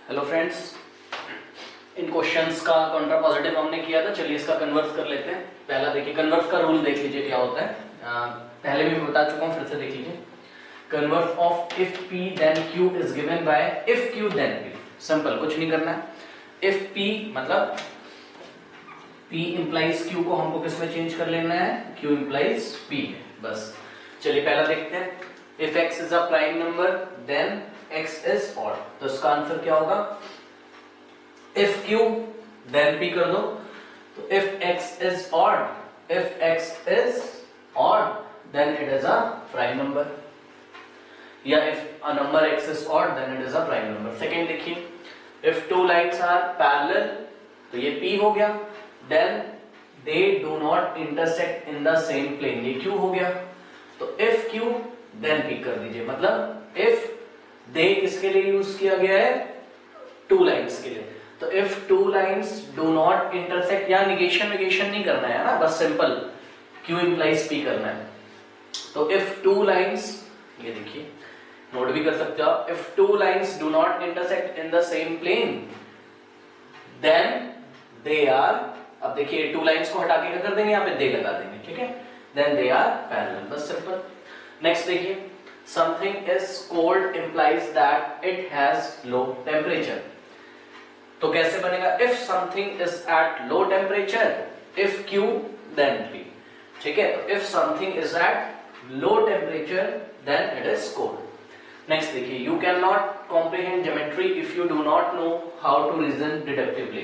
Hello friends, इन questions का Contra positive हमने किया था। चलिए इसका कन्वर्स कर लेते हैं। पहला देखिए, कन्वर्स का रूल देख लीजिए क्या होता है। पहले भी मैं बता चुका हूँ, फिर से देख लीजिए। Converse of if p then q is given by if q then p। Simple, कुछ नहीं करना है। इफ p मतलब p इंप्लाइज q को हमको किस में चेंज कर लेना है, q इंप्लाइज p है, बस। चलिए पहला देखते हैं। If x is a prime number then x is odd, तो इसका आंसर क्या होगा? इफ q देन p कर दो, तो if x is odd, if x is odd then it is a prime number, या if a number x is odd then it is a prime number. Second देखिए, if two lines are parallel, तो ये p हो गया, then they do not intersect in the same plane, ये q हो गया। तो इफ q देन p कर दीजिए, मतलब इफ दे किसके लिए यूज किया गया है? टू लाइन्स के लिए। तो if two lines do not intersect, या निगेशन नहीं करना है ना, बस सिंपल q इंप्लाइज p करना है। तो इफ टू लाइन्स, ये देखिए नोट भी कर सकते हो आप, if two lines do not intersect in the same plane then they are, अब देखिए टू लाइन्स को हटा के क्या कर देंगे, यहाँ पे दे लगा देंगे, ठीक है, देन दे आर पैरेलल, बस सिंपल। नेक्स्ट देखिए, something is cold implies that it has low temperature. तो कैसे बनेगा? If something is at low temperature, if q then p, ठीक है। तो if something is at low temperature then it is cold. Next देखिए, you can not comprehend geometry if you do not know how to reason deductively.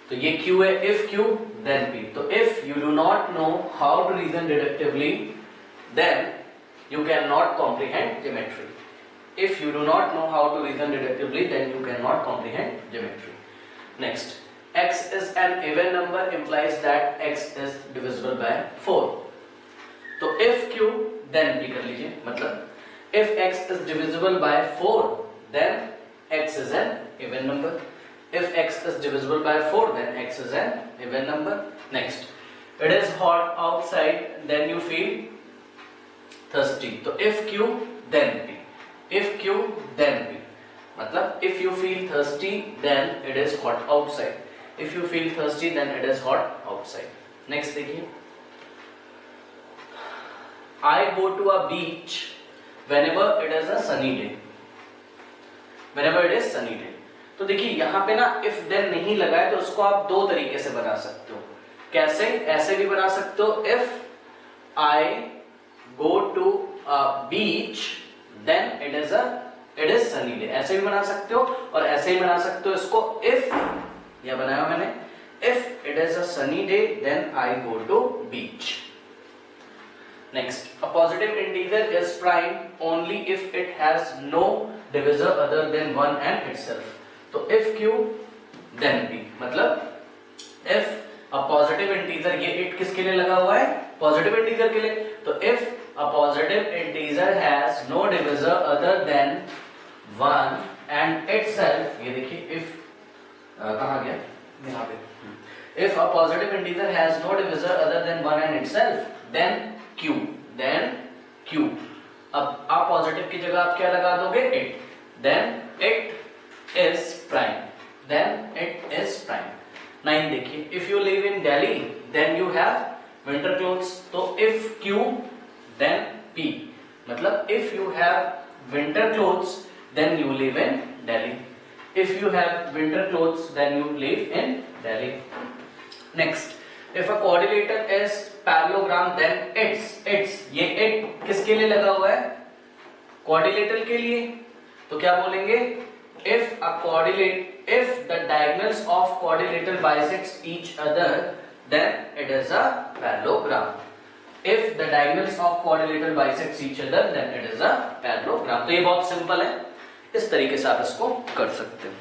तो ये q है, if q then p। तो if you do not know how to reason deductively then you cannot comprehend geometry. If you do not know how to reason deductively, then you cannot comprehend geometry. Next, x is an even number implies that x is divisible by 4. तो if q then p कर लीजिए, मतलब if x is divisible by 4 then x is an even number. If x is divisible by 4 then x is an even number. Next, it is hot outside then you feel thirsty. तो if q then p, if q then p, मतलब if you feel thirsty then it is hot outside, if you feel thirsty then it is hot outside. Next देखिए, I go to a beach whenever it is a sunny day, whenever it is sunny day। तो देखिए यहाँ पे ना if then नहीं लगा है, तो उसको आप दो तरीके से बना सकते हो। कैसे? ऐसे भी बना सकते हो, if I go to a beach then it is sunny day, ऐसे भी बना सकते हो, और ऐसे ही बना सकते हो इसको, if, यह बनाया मैंने, if it is a sunny day then I go to beach। Next, a positive integer is prime only if it has no divisor other than 1 and itself। तो if q then p, मतलब if a positive integer, ये it किसके लिए लगा हुआ है? Positive integer के लिए। तो if a positive integer has no divisor other than 1 and itself, ये देखिए if कहाँ गया, यहाँ पे, if a positive integer has no divisor other than 1 and itself then q, अब आप पॉजिटिव की जगह आप क्या लगा दोगे? it, then it is prime, then it is prime। 9 देखिए, if you live in Delhi then you have winter clothes। तो if q then p, मतलब if you have winter clothes then you live in Delhi, if you have winter clothes then you live in Delhi। Next, if a quadrilateral is parallelogram then its, ये it किसके लिए लगा हुआ है? Quadrilateral के लिए। तो क्या बोलेंगे? if the diagonals of quadrilateral bisects each other then it is a parallelogram। if the diagonals of quadrilateral bisects each other then it is a parallelogram। तो ये बहुत सिंपल है, इस तरीके से आप इसको कर सकते हैं।